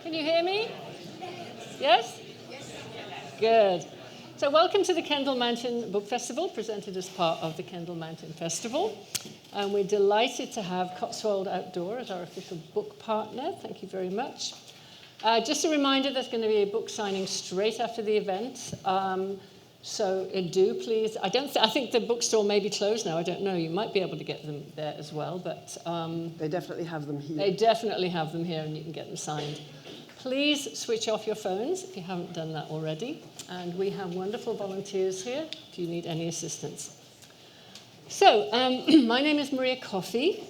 Can you hear me? Yes? Good. So welcome to the Kendal Mountain Book Festival, presented as part of the Kendal Mountain Festival. And we're delighted to have Cotswold Outdoor as our official book partner. Thank you very much. Just a reminder, there's going to be a book signing straight after the event. So do please. I think the bookstore may be closed now. I don't know. You might be able to get them there as well. But they definitely have them here. They definitely have them here, and you can get them signed. Please switch off your phones if you haven't done that already. And we have wonderful volunteers here if you need any assistance. So my name is Maria Coffey.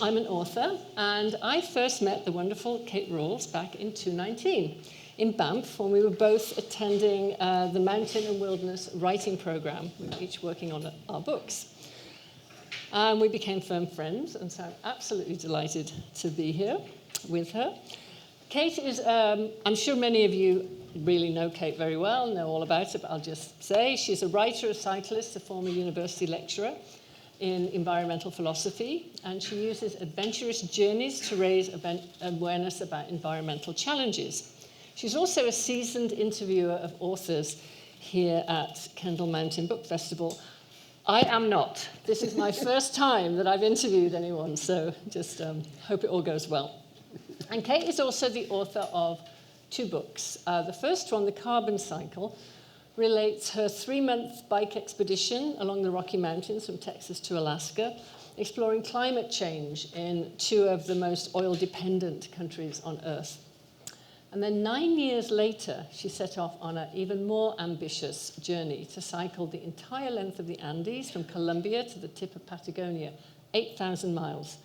I'm an author, and I first met the wonderful Kate Rawles back in 2019 in Banff when we were both attending the Mountain and Wilderness Writing Program. We were each working on our books. And we became firm friends, and so I'm absolutely delighted to be here with her. Kate is, I'm sure many of you really know Kate very well, know all about her, but I'll just say she's a writer, a cyclist, a former university lecturer in environmental philosophy, and she uses adventurous journeys to raise awareness about environmental challenges. She's also a seasoned interviewer of authors here at Kendal Mountain Book Festival. I am not. This is my first time that I've interviewed anyone, so just hope it all goes well. And Kate is also the author of 2 books. The first one, The Carbon Cycle, relates her 3-month bike expedition along the Rocky Mountains from Texas to Alaska, exploring climate change in 2 of the most oil-dependent countries on Earth. And then 9 years later, she set off on an even more ambitious journey to cycle the entire length of the Andes from Colombia to the tip of Patagonia, 8,000 miles.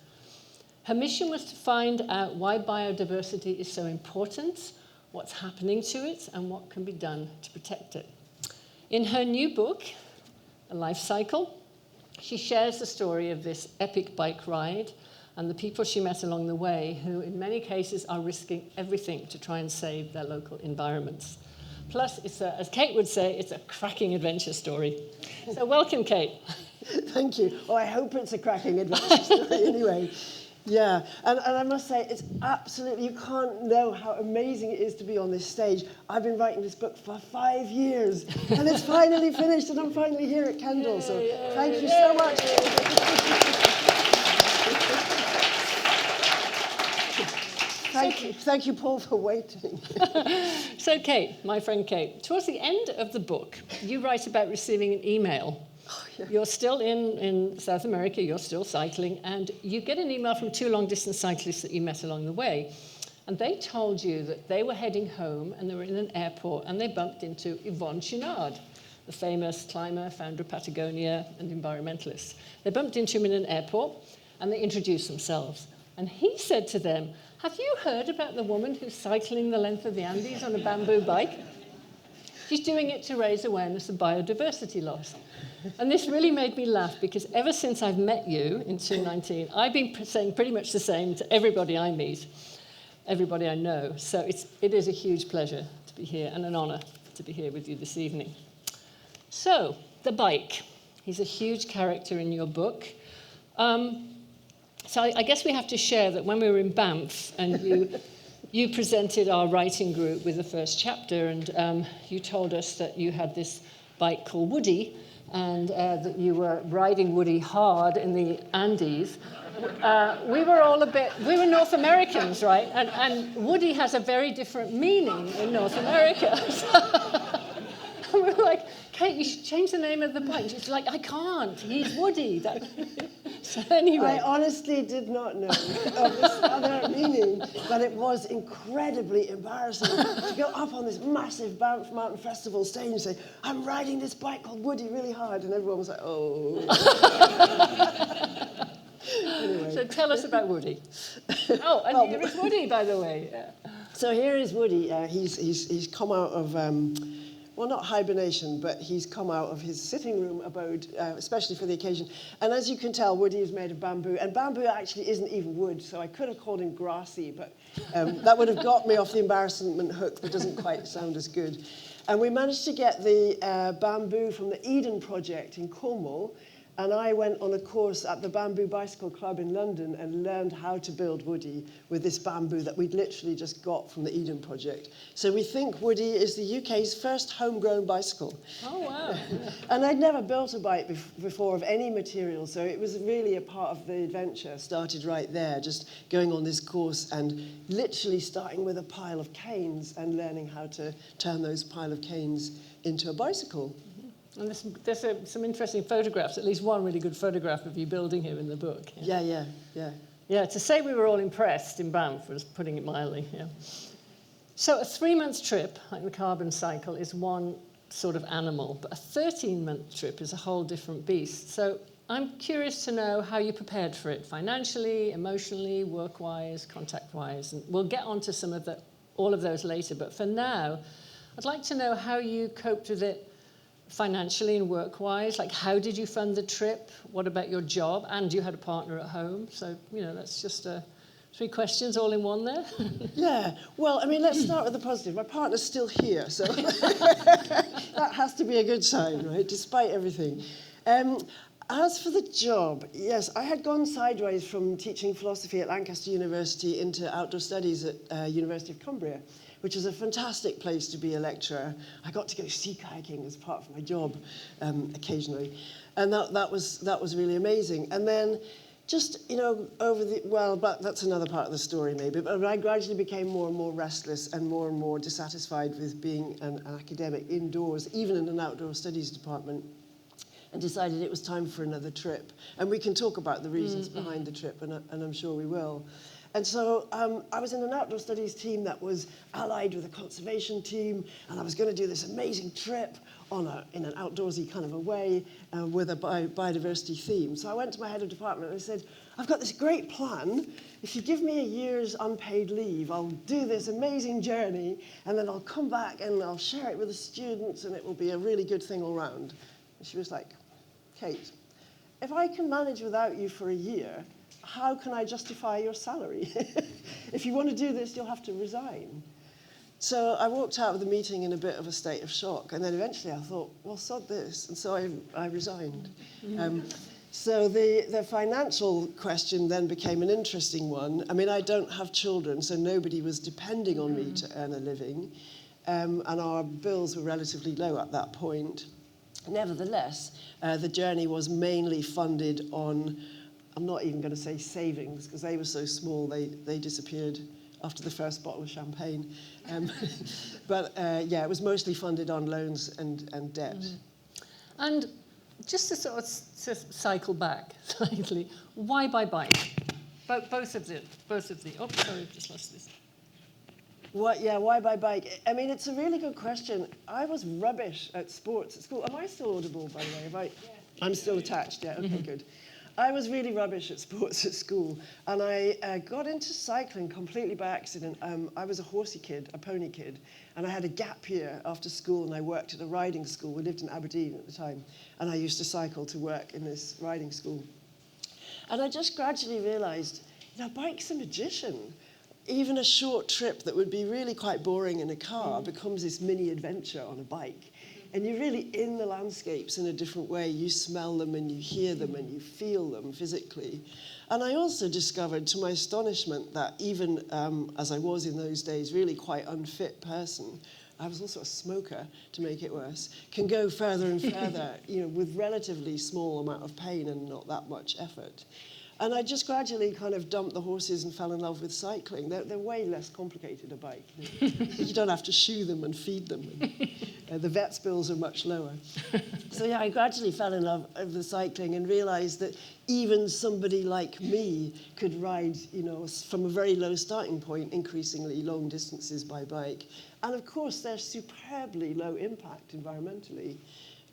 Her mission was to find out why biodiversity is so important, what's happening to it, and what can be done to protect it. In her new book, A Life Cycle, she shares the story of this epic bike ride and the people she met along the way, who in many cases are risking everything to try and save their local environments. Plus, it's as Kate would say, it's a cracking adventure story. So welcome, Kate. Thank you. Oh, I hope it's a cracking adventure story anyway. Yeah, and I must say, it's absolutely, you can't know how amazing it is to be on this stage. I've been writing this book for 5 years, and it's finally finished, and I'm finally here at Kendal, so thank you so much. Thank you, Paul, for waiting. So Kate, my friend Kate, towards the end of the book, you write about receiving an email. Yeah. You're still in South America, you're still cycling, and you get an email from 2 long-distance cyclists that you met along the way. And they told you that they were heading home and they were in an airport and they bumped into Yvon Chouinard, the famous climber, founder of Patagonia and environmentalist. They bumped into him in an airport and they introduced themselves. And he said to them, "Have you heard about the woman who's cycling the length of the Andes on a bamboo bike? She's doing it to raise awareness of biodiversity loss." And this really made me laugh because ever since I've met you in 2019, I've been saying pretty much the same to everybody I meet, everybody I know. So it is a huge pleasure to be here and an honor to be here with you this evening. So, the bike. He's a huge character in your book. So I guess we have to share that when we were in Banff and you presented our writing group with the first chapter, and you told us that you had this bike called Woody, and that you were riding Woody hard in the Andes. We were North Americans, right? And Woody has a very different meaning in North America. And we were like, "Kate, you should change the name of the bike." She's like, "I can't, he's Woody." So anyway. I honestly did not know of this other meaning, but it was incredibly embarrassing to go up on this massive Banff Mountain Festival stage and say, "I'm riding this bike called Woody really hard," and everyone was like, "Oh." Anyway. So tell us about Woody. Oh, and here is Woody, by the way. Yeah. So here is Woody. He's come out of... well, not hibernation, but he's come out of his sitting room abode, especially for the occasion. And as you can tell, Woody is made of bamboo. And bamboo actually isn't even wood, so I could have called him grassy, but that would have got me off the embarrassment hook that doesn't quite sound as good. And we managed to get the bamboo from the Eden Project in Cornwall, And I went on a course at the Bamboo Bicycle Club in London and learned how to build Woody with this bamboo that we'd literally just got from the Eden Project. So we think Woody is the UK's first homegrown bicycle. Oh, wow. And I'd never built a bike before of any material, so it was really a part of the adventure. Started right there, just going on this course and literally starting with a pile of canes and learning how to turn those pile of canes into a bicycle. And there's some interesting photographs, at least one really good photograph of you building here in the book. Yeah. Yeah, to say we were all impressed in Banff was putting it mildly, yeah. So a 3-month trip, like the carbon cycle, is one sort of animal, but a 13-month trip is a whole different beast. So I'm curious to know how you prepared for it, financially, emotionally, work-wise, contact-wise, and we'll get onto all of those later. But for now, I'd like to know how you coped with it financially and work-wise. Like, how did you fund the trip? What about your job? And you had a partner at home. So, that's just 3 questions all in one there. Yeah. Well, I mean, let's start with the positive. My partner's still here, so that has to be a good sign, right? Despite everything. As for the job, yes, I had gone sideways from teaching philosophy at Lancaster University into outdoor studies at University of Cumbria, which is a fantastic place to be a lecturer. I got to go sea kayaking as part of my job occasionally. And that was really amazing. And then just, but that's another part of the story maybe, but I gradually became more and more restless and more dissatisfied with being an academic indoors, even in an outdoor studies department, and decided it was time for another trip. And we can talk about the reasons behind the trip, and I'm sure we will. And so I was in an outdoor studies team that was allied with a conservation team, and I was going to do this amazing trip in an outdoorsy kind of a way with a biodiversity theme. So I went to my head of department and I said, I've got this great plan. If you give me a year's unpaid leave, I'll do this amazing journey, and then I'll come back and I'll share it with the students, and it will be a really good thing all round. And she was like, Kate, if I can manage without you for a year, how can I justify your salary? If you want to do this, you'll have to resign. So I walked out of the meeting in a bit of a state of shock, and then eventually I thought, well, sod this, and so I resigned. So the financial question then became an interesting one. I mean, I don't have children, so nobody was depending on me to earn a living, and our bills were relatively low at that point. Nevertheless, the journey was mainly funded on, I'm not even going to say savings, because they were so small, they disappeared after the first bottle of champagne. But it was mostly funded on loans and debt. And just to sort of cycle back slightly, why by bike? Both of the. Oh, sorry, I've just lost this. Why by bike? I mean, it's a really good question. I was rubbish at sports at school. Am I still audible, by the way? I'm still attached, yeah, okay, good. I was really rubbish at sports at school, and I got into cycling completely by accident. I was a horsey kid, a pony kid, and I had a gap year after school, and I worked at a riding school. We lived in Aberdeen at the time, and I used to cycle to work in this riding school. And I just gradually realized, bike's a magician. Even a short trip that would be really quite boring in a car becomes this mini adventure on a bike. And you're really in the landscapes in a different way. You smell them and you hear them and you feel them physically. And I also discovered, to my astonishment, that even as I was in those days, really quite unfit person, I was also a smoker, to make it worse, can go further and further, with relatively small amount of pain and not that much effort. And I just gradually kind of dumped the horses and fell in love with cycling. They're way less complicated, a bike. You don't have to shoe them and feed them. And, the vet's bills are much lower. So I gradually fell in love with cycling and realized that even somebody like me could ride, from a very low starting point, increasingly long distances by bike. And of course, they're superbly low impact environmentally.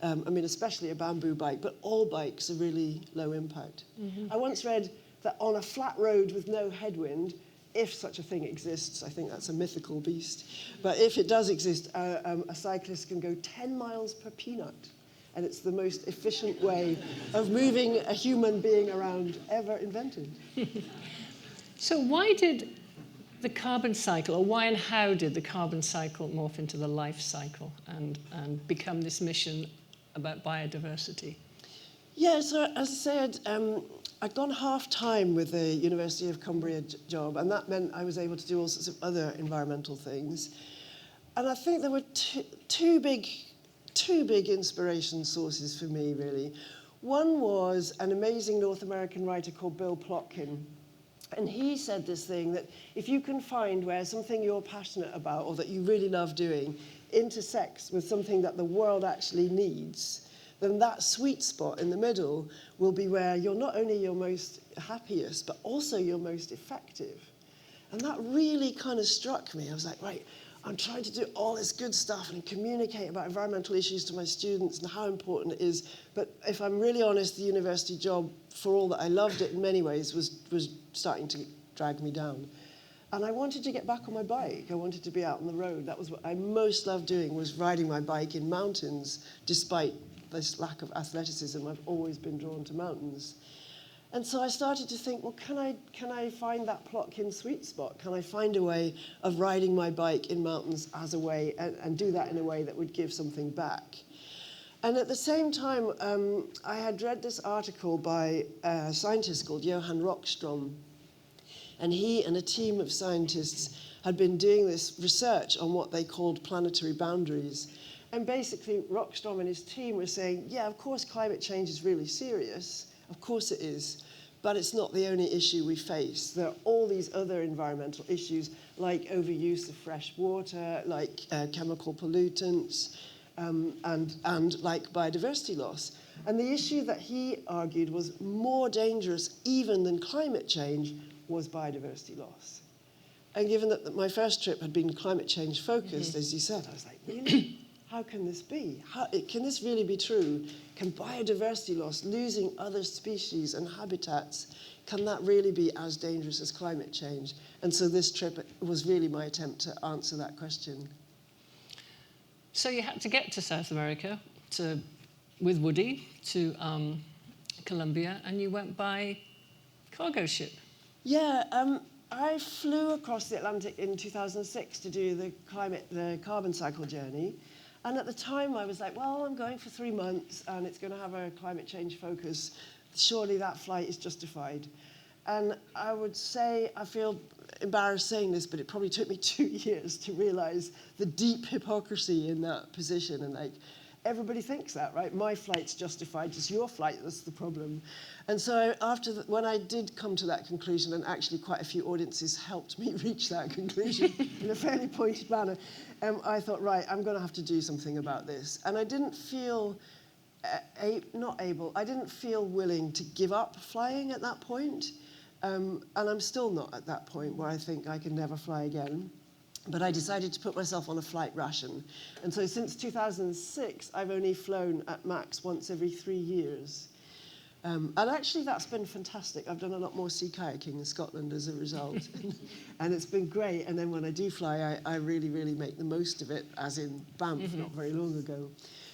Especially a bamboo bike, but all bikes are really low impact. I once read that on a flat road with no headwind, if such a thing exists, I think that's a mythical beast, but if it does exist, a cyclist can go 10 miles per peanut, and it's the most efficient way of moving a human being around ever invented. So why did the carbon cycle, or why and how did the carbon cycle morph into the life cycle and become this mission about biodiversity? Yeah, so as I said, I'd gone half-time with the University of Cumbria job, and that meant I was able to do all sorts of other environmental things. And I think there were two big inspiration sources for me, really. One was an amazing North American writer called Bill Plotkin. And he said this thing that if you can find where something you're passionate about or that you really love doing intersects with something that the world actually needs, then that sweet spot in the middle will be where you're not only your most happiest, but also your most effective. And that really kind of struck me. I was like, right, I'm trying to do all this good stuff and communicate about environmental issues to my students and how important it is. But if I'm really honest, the university job, for all that I loved it in many ways, was starting to drag me down. And I wanted to get back on my bike. I wanted to be out on the road. That was what I most loved doing, was riding my bike in mountains, despite this lack of athleticism. I've always been drawn to mountains. And so I started to think, well, can I find that Plotkin sweet spot? Can I find a way of riding my bike in mountains as a way, and do that in a way that would give something back? And at the same time, I had read this article by a scientist called Johan Rockström. And he and a team of scientists had been doing this research on what they called planetary boundaries. And basically, Rockström and his team were saying, yeah, of course, climate change is really serious. Of course it is. But it's not the only issue we face. There are all these other environmental issues, like overuse of fresh water, like chemical pollutants, and like biodiversity loss. And the issue that he argued was more dangerous even than climate change was biodiversity loss. And given that my first trip had been climate change focused, as you said, I was like, really? How can this be? Can this really be true? Can biodiversity loss, losing other species and habitats, can that really be as dangerous as climate change? And so this trip was really my attempt to answer that question. So you had to get to South America with Woody to Colombia, and you went by cargo ship. Yeah, I flew across the Atlantic in 2006 to do the carbon cycle journey. And at the time, I was like, well, I'm going for 3 months, and it's going to have a climate change focus. Surely that flight is justified. And I would say, I feel embarrassed saying this, but it probably took me 2 years to realize the deep hypocrisy in that position. And like, everybody thinks that, right? My flight's justified, it's your flight that's the problem. And so when I did come to that conclusion, and actually quite a few audiences helped me reach that conclusion in a fairly pointed manner, I thought, right, I'm going to have to do something about this. And I didn't feel I didn't feel willing to give up flying at that point. And I'm still not at that point where I think I can never fly again. But I decided to put myself on a flight ration. And so since 2006, I've only flown at max once every 3 years. And actually, that's been fantastic. I've done a lot more sea kayaking in Scotland as a result. And it's been great. And then when I do fly, I really, really make the most of it, as in Banff, not very long ago.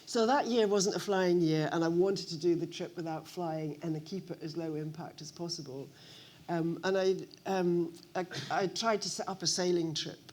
So that year wasn't a flying year, and I wanted to do the trip without flying and to keep it as low impact as possible. And I tried to set up a sailing trip,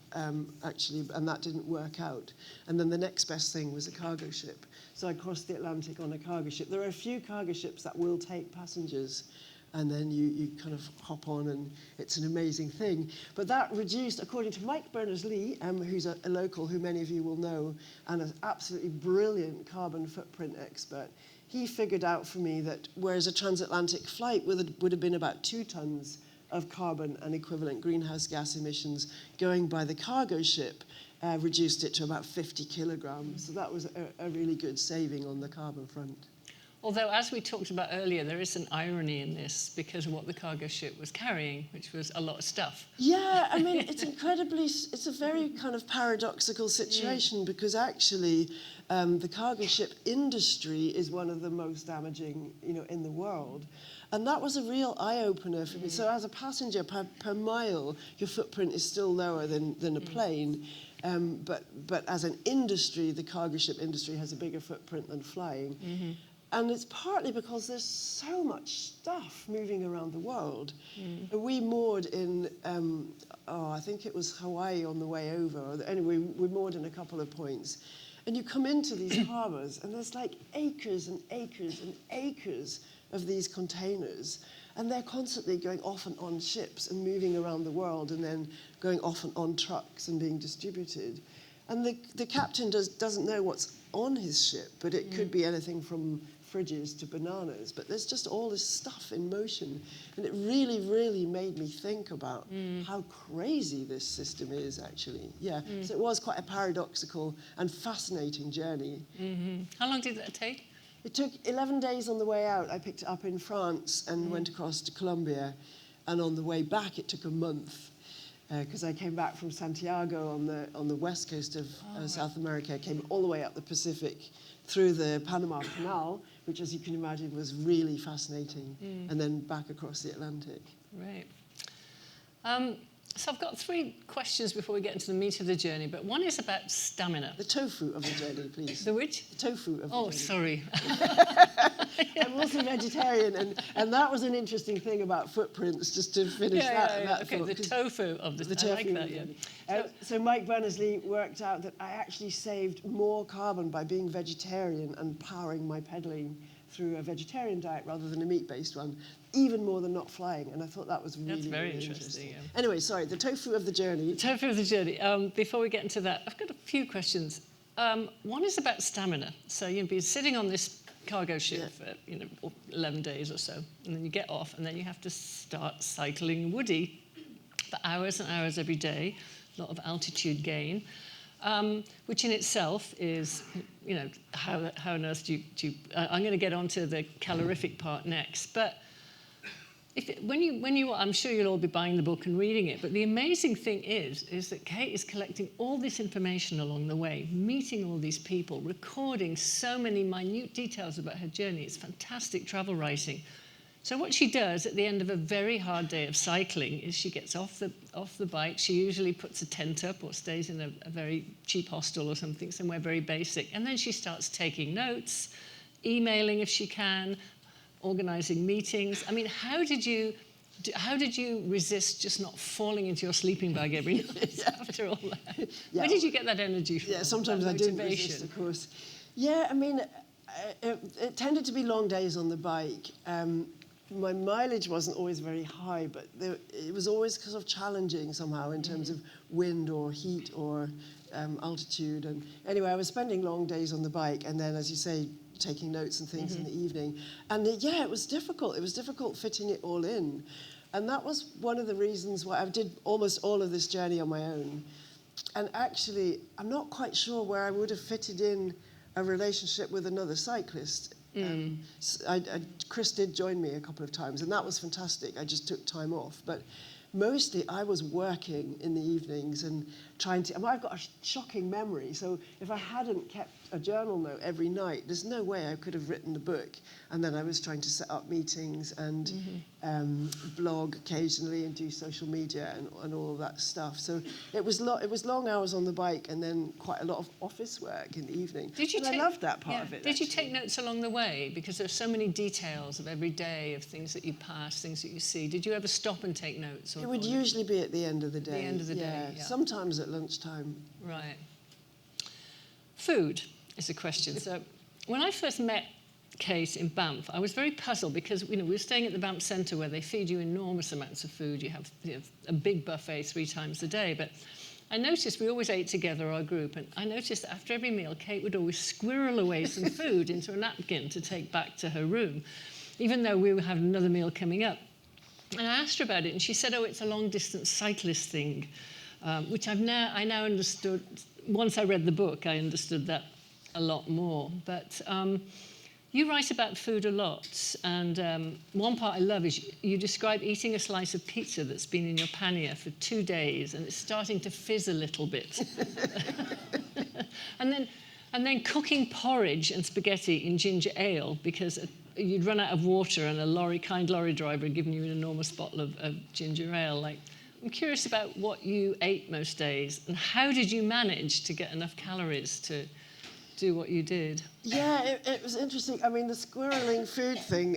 actually, and that didn't work out. And then the next best thing was a cargo ship. So I crossed the Atlantic on a cargo ship. There are a few cargo ships that will take passengers, and then you kind of hop on, and it's an amazing thing. But that reduced, according to Mike Berners-Lee, who's a local who many of you will know, and an absolutely brilliant carbon footprint expert, he figured out for me that whereas a transatlantic flight would have been about 2 tons of carbon and equivalent greenhouse gas emissions, going by the cargo ship reduced it to about 50 kilograms. So that was a really good saving on the carbon front. Although, as we talked about earlier, there is an irony in this because of what the cargo ship was carrying, which was a lot of stuff. Yeah, I mean, it's a very kind of paradoxical situation because actually the cargo ship industry is one of the most damaging, in the world. And that was a real eye-opener for me. So as a passenger, per mile, your footprint is still lower than a plane. But as an industry, the cargo ship industry has a bigger footprint than flying. Mm-hmm. And it's partly because there's so much stuff moving around the world. Mm. We moored in, I think it was Hawaii on the way over. Anyway, we moored in a couple of points. And you come into these harbours, and there's like acres and acres and acres of these containers, and they're constantly going off and on ships and moving around the world, and then going off and on trucks and being distributed. And the captain doesn't know what's on his ship, but it could be anything from fridges to bananas, but there's just all this stuff in motion. And it really, really made me think about how crazy this system is, actually. Yeah, so it was quite a paradoxical and fascinating journey. How long did that take? It took 11 days on the way out. I picked it up in France and went across to Colombia. And on the way back, it took a month, because I came back from Santiago on the west coast of South America. I came all the way up the Pacific through the Panama Canal, which, as you can imagine, was really fascinating, and then back across the Atlantic. Right. So I've got 3 questions before we get into the meat of the journey, but one is about stamina. The tofu of the journey, please. The which? The tofu of the journey. Oh, sorry. I'm also vegetarian, and that was an interesting thing about footprints, just to finish that okay, thought, the tofu of the tofu. I like that, yeah. So Mike Berners-Lee worked out that I actually saved more carbon by being vegetarian and powering my pedalling through a vegetarian diet rather than a meat-based one, even more than not flying. And I thought that was really, That's very really interesting. Yeah. Anyway, sorry, the tofu of the journey. The tofu of the journey. Before we get into that, I've got a few questions. One is about stamina. So you've been sitting on this cargo ship for 11 days or so, and then you get off, and then you have to start cycling woody for hours and hours every day, a lot of altitude gain, which in itself is, how on earth do you I'm going to get onto the calorific part next, but when you, I'm sure you'll all be buying the book and reading it, but the amazing thing is that Kate is collecting all this information along the way, meeting all these people, recording so many minute details about her journey. It's fantastic travel writing. So what she does at the end of a very hard day of cycling is she gets off the bike. She usually puts a tent up or stays in a very cheap hostel or something, somewhere very basic, and then she starts taking notes, emailing if she can, organising meetings. I mean, how did you resist just not falling into your sleeping bag every night after all that? Yeah. Where did you get that energy from? Yeah, sometimes I didn't resist, of course. Yeah, I mean, it tended to be long days on the bike. My mileage wasn't always very high, but it was always sort of challenging somehow in terms of wind or heat or altitude. And anyway, I was spending long days on the bike, and then, as you say, taking notes and things in the evening. And it was difficult. It was difficult fitting it all in. And that was one of the reasons why I did almost all of this journey on my own. And actually, I'm not quite sure where I would have fitted in a relationship with another cyclist. Chris did join me a couple of times, and that was fantastic. I just took time off. But mostly I was working in the evenings and trying to... I've got a shocking memory, so if I hadn't kept a journal note every night, there's no way I could have written the book. And then I was trying to set up meetings and blog occasionally and do social media and all of that stuff. So it was long hours on the bike and then quite a lot of office work in the evening. I loved that part of it. Did you take notes along the way? Because there's so many details of every day, of things that you pass, things that you see. Did you ever stop and take notes? It would usually be at the end of the day. The end of the day, yeah. Sometimes at lunchtime. Right. Food is a question. So when I first met Kate in Banff, I was very puzzled because we were staying at the Banff Centre where they feed you enormous amounts of food. You have a big buffet 3 times a day. But I noticed we always ate together, our group, and I noticed that after every meal, Kate would always squirrel away some food into a napkin to take back to her room, even though we had another meal coming up. And I asked her about it, and she said, it's a long-distance cyclist thing, which I now understood. Once I read the book, I understood that a lot more. But you write about food a lot, and one part I love is you describe eating a slice of pizza that's been in your pannier for 2 days, and it's starting to fizz a little bit. and then cooking porridge and spaghetti in ginger ale because you'd run out of water, and a kind lorry driver had given you an enormous bottle of ginger ale. I'm curious about what you ate most days, and how did you manage to get enough calories to... do what you did. Yeah, it was interesting. I mean, the squirreling food thing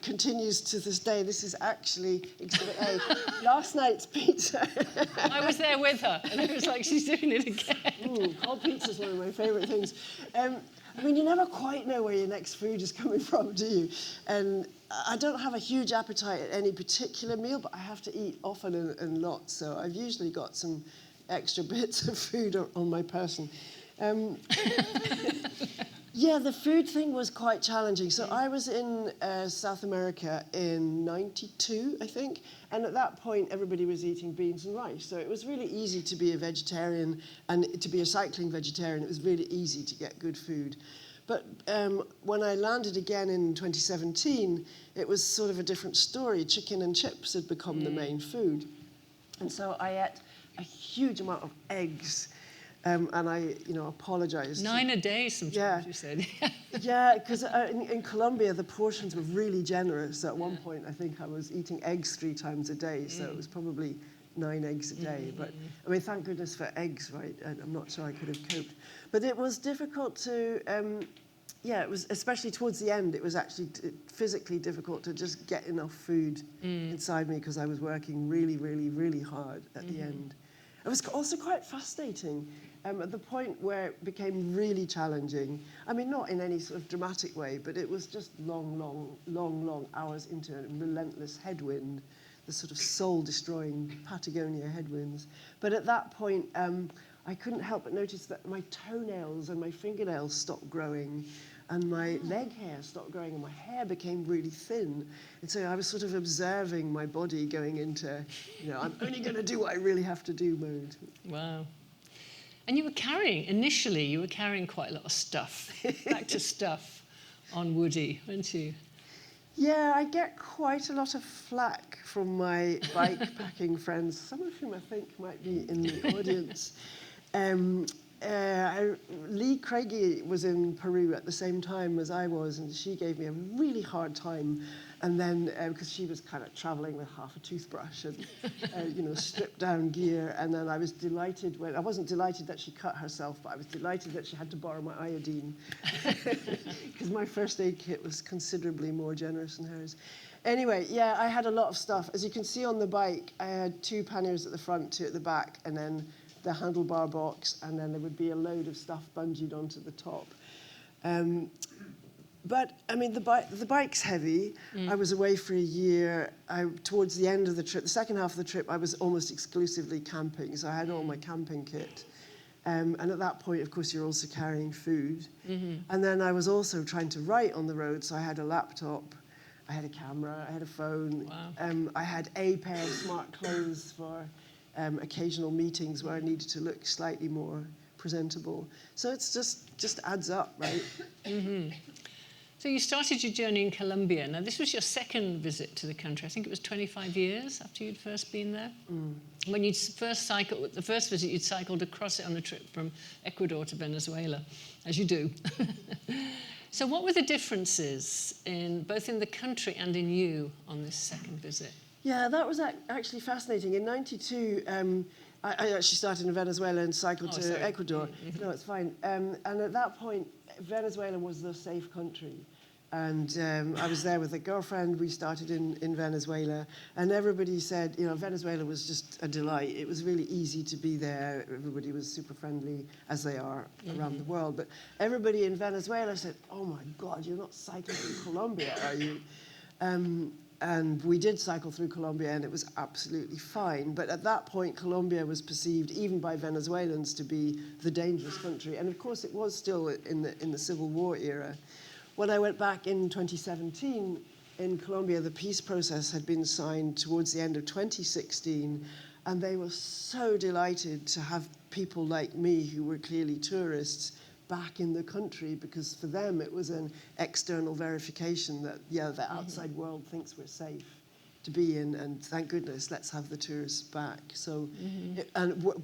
continues to this day. This is actually Exhibit A. Last night's pizza. I was there with her, and it was like, she's doing it again. Cold pizza is one of my favourite things. I mean, you never quite know where your next food is coming from, do you? And I don't have a huge appetite at any particular meal, but I have to eat often and lots. So I've usually got some extra bits of food on my person. Yeah, the food thing was quite challenging. So I was in South America in '92, I think, and at that point everybody was eating beans and rice. So it was really easy to be a vegetarian and to be a cycling vegetarian. It was really easy to get good food. But when I landed again in 2017, it was sort of a different story. Chicken and chips had become the main food. And so I ate a huge amount of eggs. And I, apologized. 9 a day sometimes, you said. Yeah, because in Colombia, the portions were really generous. At one point, I think I was eating eggs 3 times a day, so it was probably 9 eggs a day. But, I mean, thank goodness for eggs, right? I'm not sure I could have coped. But it was difficult to, it was, especially towards the end, it was actually physically difficult to just get enough food inside me because I was working really, really, really hard at the end. It was also quite fascinating at the point where it became really challenging. I mean, not in any sort of dramatic way, but it was just long hours into a relentless headwind, the sort of soul-destroying Patagonia headwinds. But at that point, I couldn't help but notice that my toenails and my fingernails stopped growing, and my leg hair stopped growing, and my hair became really thin. And so I was sort of observing my body going into, I'm only going to do what I really have to do mode. Wow. And initially you were carrying quite a lot of stuff, back to stuff on Woody, weren't you? Yeah, I get quite a lot of flack from my bike packing friends, some of whom I think might be in the audience. Lee Craigie was in Peru at the same time as I was, and she gave me a really hard time. And then, because she was kind of traveling with half a toothbrush and, stripped down gear. And then I was delighted I wasn't delighted that she cut herself, but I was delighted that she had to borrow my iodine. Because my first aid kit was considerably more generous than hers. Anyway, yeah, I had a lot of stuff. As you can see on the bike, I had 2 panniers at the front, 2 at the back, and then the handlebar box, and then there would be a load of stuff bungeed onto the top. But, I mean, the bike's heavy. I was away for a year. Towards the end of the trip, the second half of the trip, I was almost exclusively camping, so I had all my camping kit. And at that point, of course, you're also carrying food. And then I was also trying to write on the road, so I had a laptop, I had a camera, I had a phone. Wow. I had a pair of smart clothes for occasional meetings where I needed to look slightly more presentable. So it's just adds up, right? So you started your journey in Colombia. Now, this was your second visit to the country. I think it was 25 years after you'd first been there. When you'd first cycled, the first visit, you'd cycled across it on a trip from Ecuador to Venezuela, as you do. So what were the differences both in the country and in you on this second visit? Yeah, that was actually fascinating. In '92, I actually started in Venezuela and cycled to Ecuador. No, it's fine. And at that point, Venezuela was the safe country. And I was there with a girlfriend. We started in Venezuela. And everybody said, Venezuela was just a delight. It was really easy to be there. Everybody was super friendly, as they are around the world. But everybody in Venezuela said, oh, my God, you're not cycling through Colombia, are you? And we did cycle through Colombia, and it was absolutely fine. But at that point, Colombia was perceived, even by Venezuelans, to be the dangerous country. And of course, it was still in the Civil War era. When I went back in 2017, in Colombia, the peace process had been signed towards the end of 2016, and they were so delighted to have people like me, who were clearly tourists, back in the country, because for them it was an external verification that, the outside world thinks we're safe to be in, and thank goodness, let's have the tourists back. So,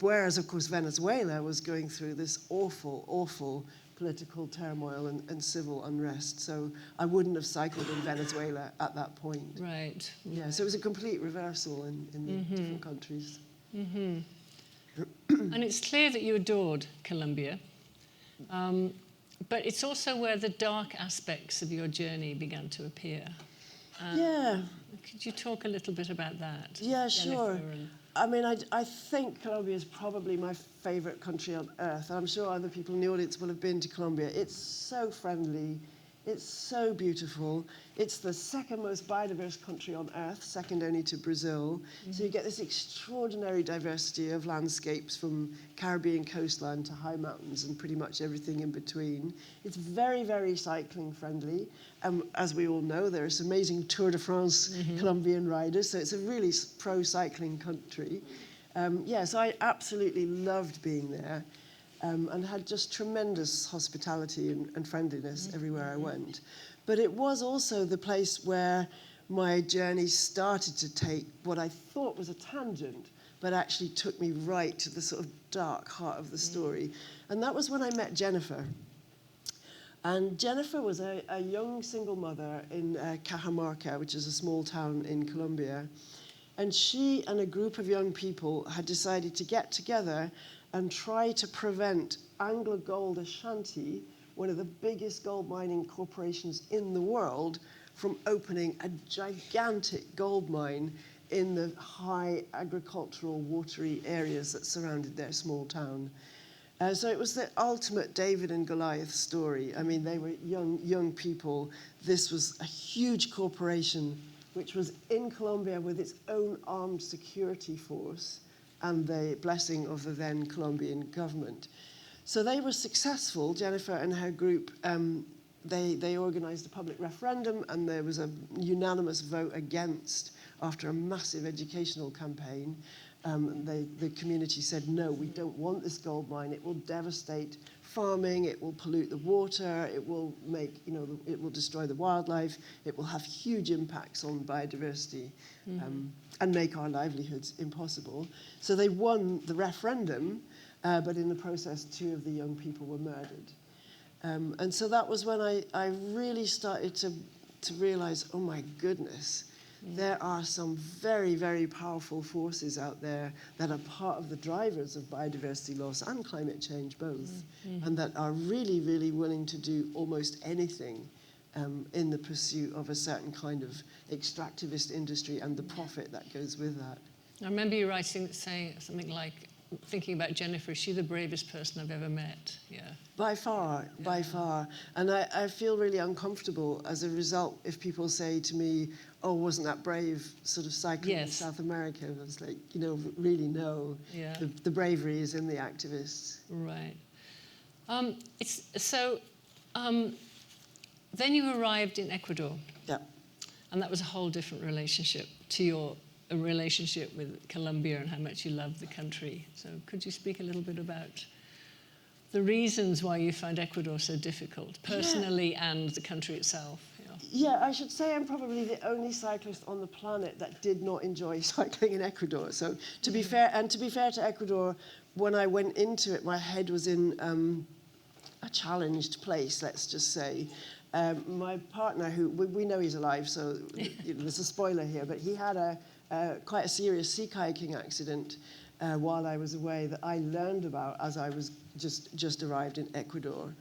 whereas, of course, Venezuela was going through this awful political turmoil and civil unrest. So I wouldn't have cycled in Venezuela at that point. Right. Yeah, so it was a complete reversal in the different countries. And it's clear that you adored Colombia. But it's also where the dark aspects of your journey began to appear. Yeah. Could you talk a little bit about that? Yeah, Jennifer sure. and- I mean, I think Colombia is probably my favorite country on earth. I'm sure other people in the audience will have been to Colombia. It's so friendly. It's so beautiful. It's the second most biodiverse country on earth, second only to Brazil. So you get this extraordinary diversity of landscapes from Caribbean coastline to high mountains and pretty much everything in between. It's very, very cycling friendly. As we all know, there are some amazing Tour de France Colombian riders, so it's a really pro-cycling country. So I absolutely loved being there. And had just tremendous hospitality and friendliness everywhere I went. But it was also the place where my journey started to take what I thought was a tangent, but actually took me right to the sort of dark heart of the story. And that was when I met Jennifer. And Jennifer was a young single mother in Cajamarca, which is a small town in Colombia. And she and a group of young people had decided to get together and try to prevent AngloGold Ashanti, one of the biggest gold mining corporations in the world, from opening a gigantic gold mine in the high agricultural, watery areas that surrounded their small town. So it was the ultimate David and Goliath story. I mean, they were young people. This was a huge corporation which was in Colombia with its own armed security force and the blessing of the then Colombian government. So they were successful. Jennifer and her group, they organized a public referendum, and there was a unanimous vote against after a massive educational campaign. The community said, no, we don't want this gold mine. It will devastate farming, it will pollute the water, it will it will destroy the wildlife, it will have huge impacts on biodiversity, and make our livelihoods impossible. So they won the referendum, but in the process, 2 of the young people were murdered. And so that was when I really started to realize, oh my goodness, there are some very, very powerful forces out there that are part of the drivers of biodiversity loss and climate change both, and that are really, really willing to do almost anything in the pursuit of a certain kind of extractivist industry and the profit that goes with that. I remember you saying something like, thinking about Jennifer, is she the bravest person I've ever met? Yeah. By far. And I feel really uncomfortable as a result if people say to me, oh, wasn't that brave sort of cycling in South America? I was like, really no. Yeah. The bravery is in the activists. Right. Then you arrived in Ecuador. Yeah. And that was a whole different relationship to your relationship with Colombia and how much you loved the country. So could you speak a little bit about the reasons why you found Ecuador so difficult, personally and the country itself? Yeah, I should say I'm probably the only cyclist on the planet that did not enjoy cycling in Ecuador. So to be fair to Ecuador, when I went into it, my head was in a challenged place, let's just say. My partner, who we know he's alive, so there's a spoiler here, but he had quite a serious sea kayaking accident while I was away that I learned about as I was just arrived in Ecuador.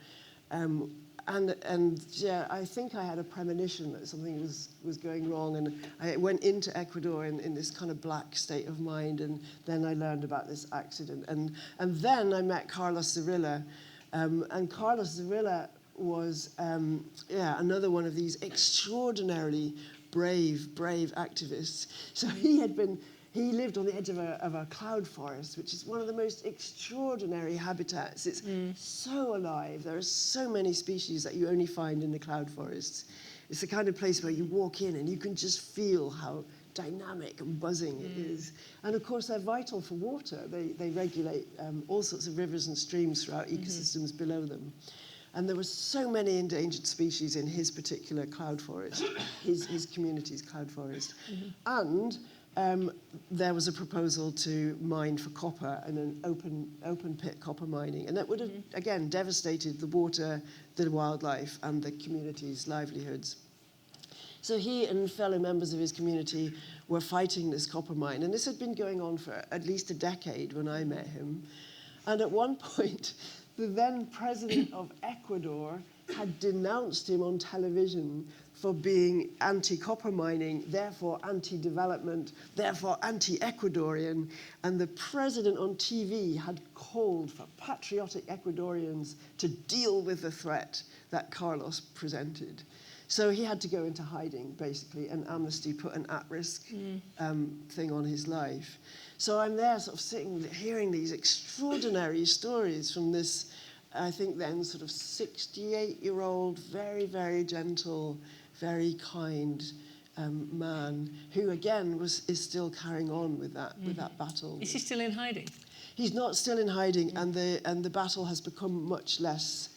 And I think I had a premonition that something was going wrong, and I went into Ecuador in this kind of black state of mind, and then I learned about this accident. And then I met Carlos Zarilla, and Carlos Zarilla was another one of these extraordinarily brave activists. So he lived on the edge of a cloud forest, which is one of the most extraordinary habitats. It's so alive. There are so many species that you only find in the cloud forests. It's the kind of place where you walk in and you can just feel how dynamic and buzzing it is. And of course, they're vital for water. They regulate all sorts of rivers and streams throughout ecosystems below them. And there were so many endangered species in his particular cloud forest, his community's cloud forest. And there was a proposal to mine for copper and an open pit copper mining. And that would have, again, devastated the water, the wildlife, and the community's livelihoods. So he and fellow members of his community were fighting this copper mine. And this had been going on for at least a decade when I met him. And at one point, the then president of Ecuador had denounced him on television for being anti-copper mining, therefore anti-development, therefore anti-Ecuadorian. And the president on TV had called for patriotic Ecuadorians to deal with the threat that Carlos presented. So he had to go into hiding, basically, and Amnesty put an at-risk thing on his life. So I'm there sort of sitting, hearing these extraordinary stories from this, I think then, sort of 68-year-old, very, very gentle, very kind man who, again, is still carrying on with that, with that battle. Is he still in hiding? He's not still in hiding, and the battle has become much less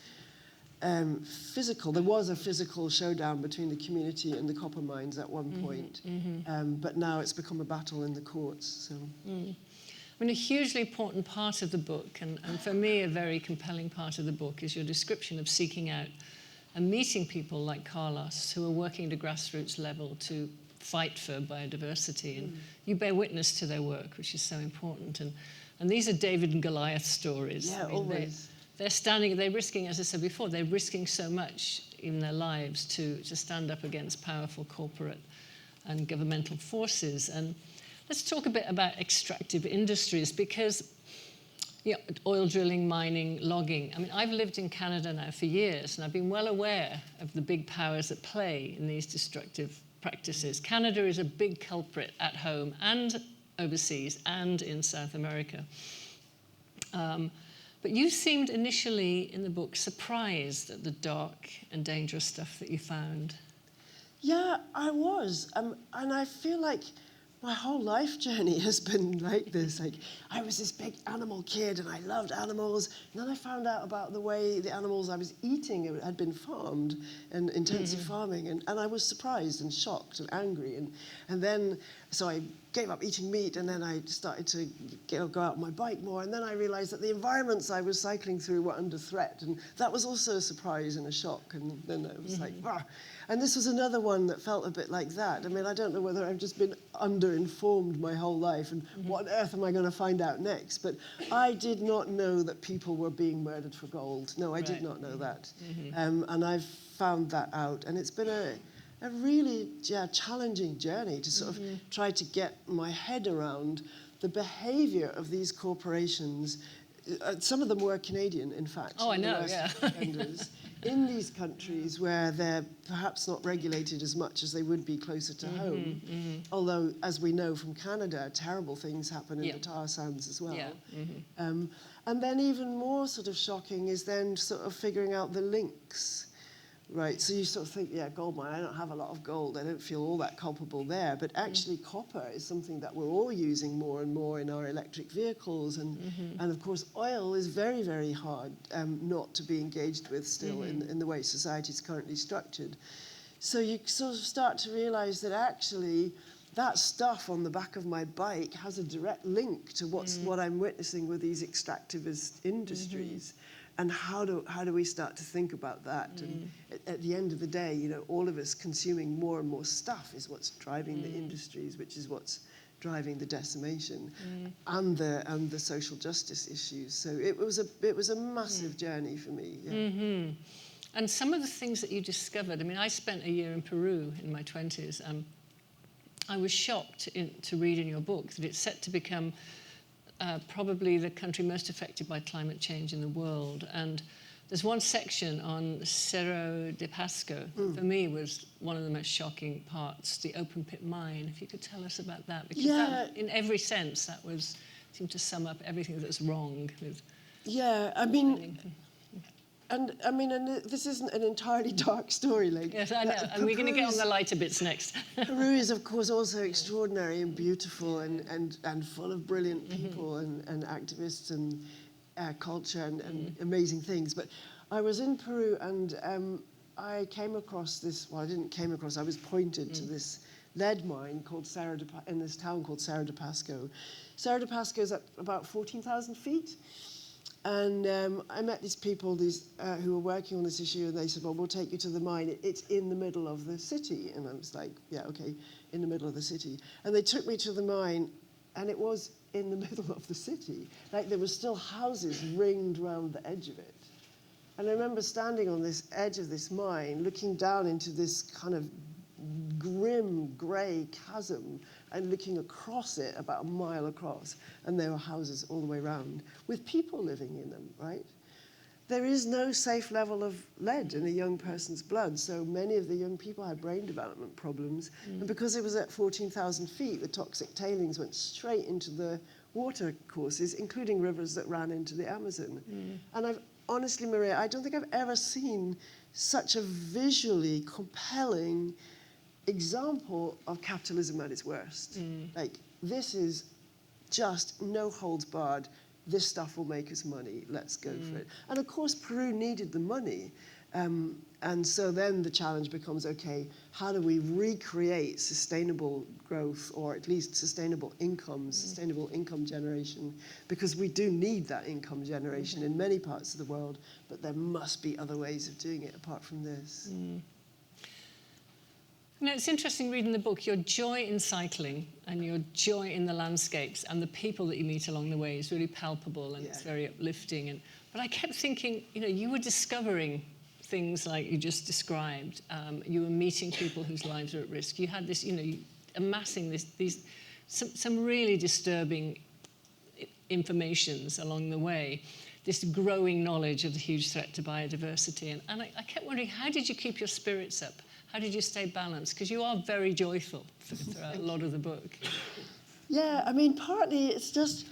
physical. There was a physical showdown between the community and the copper mines at one point, but now it's become a battle in the courts. So. I mean, a hugely important part of the book, and for me a very compelling part of the book, is your description of seeking out and meeting people like Carlos who are working at a grassroots level to fight for biodiversity. And you bear witness to their work, which is so important. And these are David and Goliath stories. Yeah, I mean, always. They're risking, as I said before, they're risking so much in their lives to stand up against powerful corporate and governmental forces. And let's talk a bit about extractive industries, because oil drilling, mining, logging. I mean, I've lived in Canada now for years, and I've been well aware of the big powers at play in these destructive practices. Canada is a big culprit at home and overseas and in South America. But you seemed initially in the book surprised at the dark and dangerous stuff that you found. Yeah, I was. And I feel like my whole life journey has been like this. Like, I was this big animal kid and I loved animals. And then I found out about the way the animals I was eating had been farmed and intensive farming. And I was surprised and shocked and angry. And then, so I gave up eating meat, and then I started to go out on my bike more. And then I realized that the environments I was cycling through were under threat. And that was also a surprise and a shock. And then I was like, ah. And this was another one that felt a bit like that. I mean, I don't know whether I've just been underinformed my whole life, and what on earth am I going to find out next? But I did not know that people were being murdered for gold. No, I did not know that. And I've found that out. And it's been a really challenging journey to sort of try to get my head around the behavior of these corporations. Some of them were Canadian, in fact. Oh, I know, yeah. In these countries where they're perhaps not regulated as much as they would be closer to home. Although, as we know from Canada, terrible things happen in the tar sands as well. And then even more sort of shocking is then sort of figuring out the links. Right, so you sort of think, yeah, gold mine, I don't have a lot of gold, I don't feel all that culpable there, but actually copper is something that we're all using more and more in our electric vehicles, and of course oil is very, very hard not to be engaged with still in the way society is currently structured. So you sort of start to realize that actually that stuff on the back of my bike has a direct link to what I'm witnessing with these extractivist industries. And how do we start to think about that? And at the end of the day, you know, all of us consuming more and more stuff is what's driving the industries, which is what's driving the decimation and the social justice issues. So it was a massive journey for me. Yeah. And some of the things that you discovered. I mean, I spent a year in Peru in my 20s. I was shocked to read in your book that it's set to become probably the country most affected by climate change in the world. And there's one section on Cerro de Pasco that for me was one of the most shocking parts, the open pit mine. If you could tell us about that, because that, in every sense, that seemed to sum up everything that's wrong with. Yeah, I mean. And this isn't an entirely dark story. Like, yes, I know. And we're going to get on the lighter bits next. Peru is, of course, also extraordinary and beautiful and full of brilliant people and activists and culture and amazing things. But I was in Peru and I came across this. Well, I didn't came across. I was pointed to this lead mine called in this town called Cerro de Pasco. Cerro de Pasco is at about 14,000 feet. And I met these people who were working on this issue, and they said, well, we'll take you to the mine. It's in the middle of the city. And I was like, yeah, okay, in the middle of the city. And they took me to the mine, and it was in the middle of the city. Like there were still houses ringed round the edge of it. And I remember standing on this edge of this mine, looking down into this kind of grim grey chasm and looking across it about a mile across, and there were houses all the way around with people living in them, right? There is no safe level of lead in a young person's blood, so many of the young people had brain development problems, and because it was at 14,000 feet, the toxic tailings went straight into the water courses, including rivers that ran into the Amazon. And honestly, Maria, I don't think I've ever seen such a visually compelling example of capitalism at its worst. Like, this is just no holds barred. This stuff will make us money. Let's go for it. And of course, Peru needed the money. And so then the challenge becomes, okay, how do we recreate sustainable growth, or at least sustainable income generation? Because we do need that income generation in many parts of the world, but there must be other ways of doing it apart from this. You know, it's interesting reading the book. Your joy in cycling and your joy in the landscapes and the people that you meet along the way is really palpable, and it's very uplifting. But I kept thinking, you know, you were discovering things like you just described. You were meeting people whose lives are at risk. You had this, you know, amassing some really disturbing informations along the way, this growing knowledge of the huge threat to biodiversity. And I kept wondering, how did you keep your spirits up? How did you stay balanced? Because you are very joyful throughout a lot of the book. Yeah, I mean, partly it's just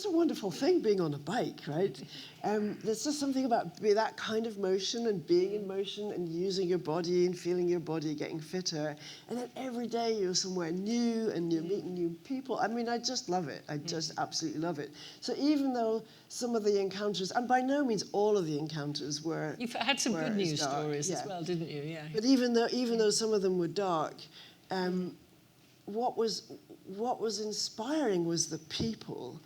a wonderful thing being on a bike, right? There's just something about that kind of motion and being in motion and using your body and feeling your body getting fitter. And then every day you're somewhere new and you're meeting new people. I mean, I just love it. I just absolutely love it. So even though some of the encounters, and by no means all of the encounters were... You've had some good news stories as well, didn't you? Yeah. But even though some of them were dark, what was inspiring was the people.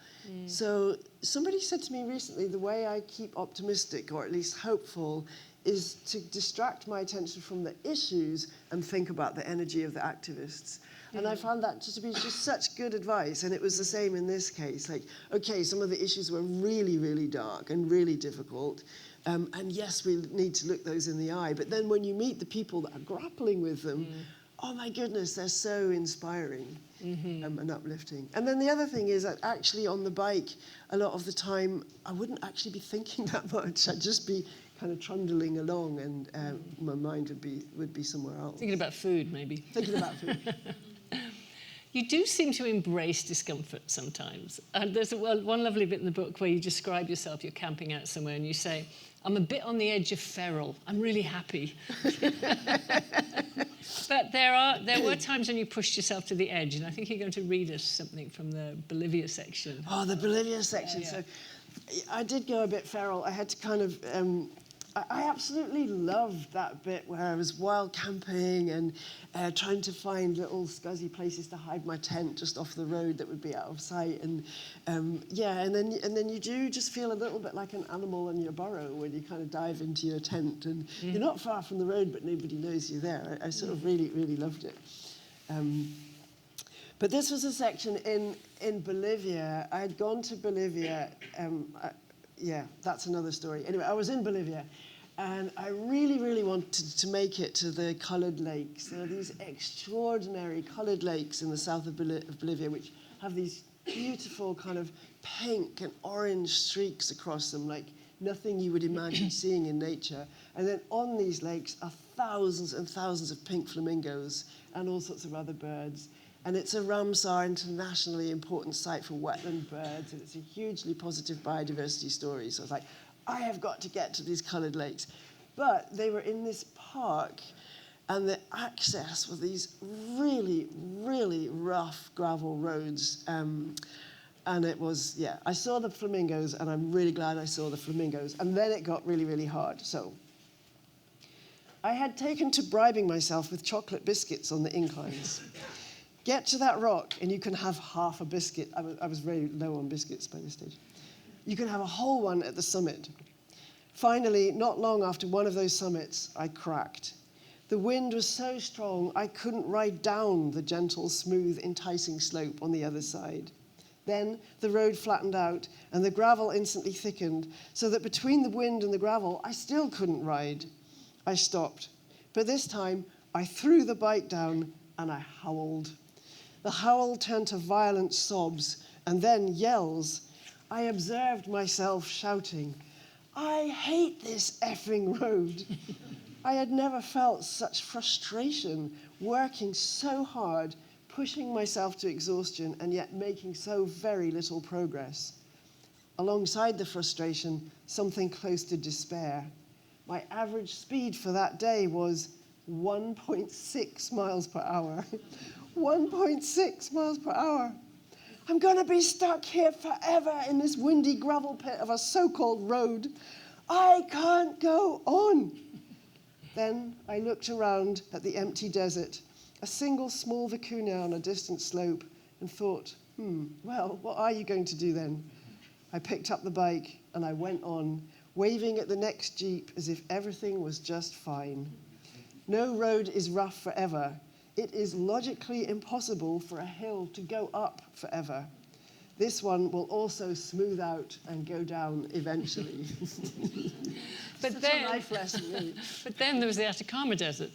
So somebody said to me recently, the way I keep optimistic, or at least hopeful, is to distract my attention from the issues and think about the energy of the activists. And I found that to be just such good advice. And it was the same in this case. Like, okay, some of the issues were really, really dark and really difficult. And yes, we need to look those in the eye. But then when you meet the people that are grappling with them, oh my goodness, they're so inspiring and uplifting. And then the other thing is that actually on the bike, a lot of the time, I wouldn't actually be thinking that much. I'd just be kind of trundling along, and my mind would be somewhere else. Thinking about food, maybe. Thinking about food. You do seem to embrace discomfort sometimes. And there's one lovely bit in the book where you describe yourself, you're camping out somewhere, and you say, I'm a bit on the edge of feral. I'm really happy. But there were times when you pushed yourself to the edge, and I think you're going to read us something from the Bolivia section. Oh, the Bolivia section. Yeah. So I did go a bit feral. I had to kind of... I absolutely loved that bit where I was wild camping and trying to find little scuzzy places to hide my tent just off the road that would be out of sight. And and then you do just feel a little bit like an animal in your burrow when you kind of dive into your tent, and you're not far from the road, but nobody knows you're there. I sort of really, really loved it. But this was a section in Bolivia. I had gone to Bolivia. That's another story. Anyway, I was in Bolivia, and I really, really wanted to make it to the colored lakes. There are these extraordinary colored lakes in the south of Bolivia, which have these beautiful kind of pink and orange streaks across them, like nothing you would imagine seeing in nature. And then on these lakes are thousands and thousands of pink flamingos and all sorts of other birds. And it's a Ramsar internationally important site for wetland birds, and it's a hugely positive biodiversity story. So I was like, I have got to get to these colored lakes. But they were in this park, and the access were these really, really rough gravel roads. And it was, I saw the flamingos, and I'm really glad I saw the flamingos. And then it got really, really hard. So I had taken to bribing myself with chocolate biscuits on the inclines. Get to that rock, and you can have half a biscuit. I was very low on biscuits by this stage. You can have a whole one at the summit. Finally, not long after one of those summits, I cracked. The wind was so strong, I couldn't ride down the gentle, smooth, enticing slope on the other side. Then the road flattened out and the gravel instantly thickened, so that between the wind and the gravel, I still couldn't ride. I stopped, but this time I threw the bike down and I howled. The howl turned to violent sobs and then yells. I observed myself shouting, "I hate this effing road." I had never felt such frustration, working so hard, pushing myself to exhaustion, and yet making so very little progress. Alongside the frustration, something close to despair. My average speed for that day was 1.6 miles per hour. 1.6 miles per hour. I'm going to be stuck here forever in this windy gravel pit of a so-called road. I can't go on. Then I looked around at the empty desert, a single small vicuña on a distant slope, and thought, well, what are you going to do then? I picked up the bike and I went on, waving at the next Jeep as if everything was just fine. No road is rough forever. It is logically impossible for a hill to go up forever. This one will also smooth out and go down eventually. But then, a life lesson, really. But then there was the Atacama Desert.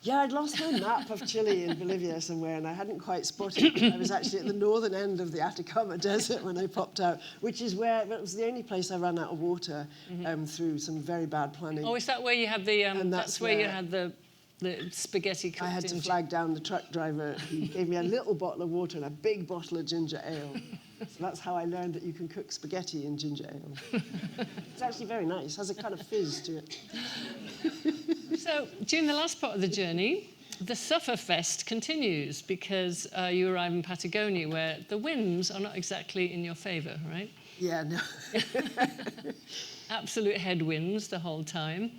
Yeah, I'd lost my map of Chile in Bolivia somewhere, and I hadn't quite spotted it. I was actually at the northern end of the Atacama Desert when I popped out, which is where it was the only place I ran out of water through some very bad planning. Oh, is that where you had the? And that's where you had the spaghetti cooked. I had to flag down the truck driver. He gave me a little bottle of water and a big bottle of ginger ale. So that's how I learned that you can cook spaghetti in ginger ale. It's actually very nice. Has a kind of fizz to it. So during the last part of the journey, the Sufferfest continues because you arrive in Patagonia, where the winds are not exactly in your favour, right? Yeah, no. Absolute headwinds the whole time.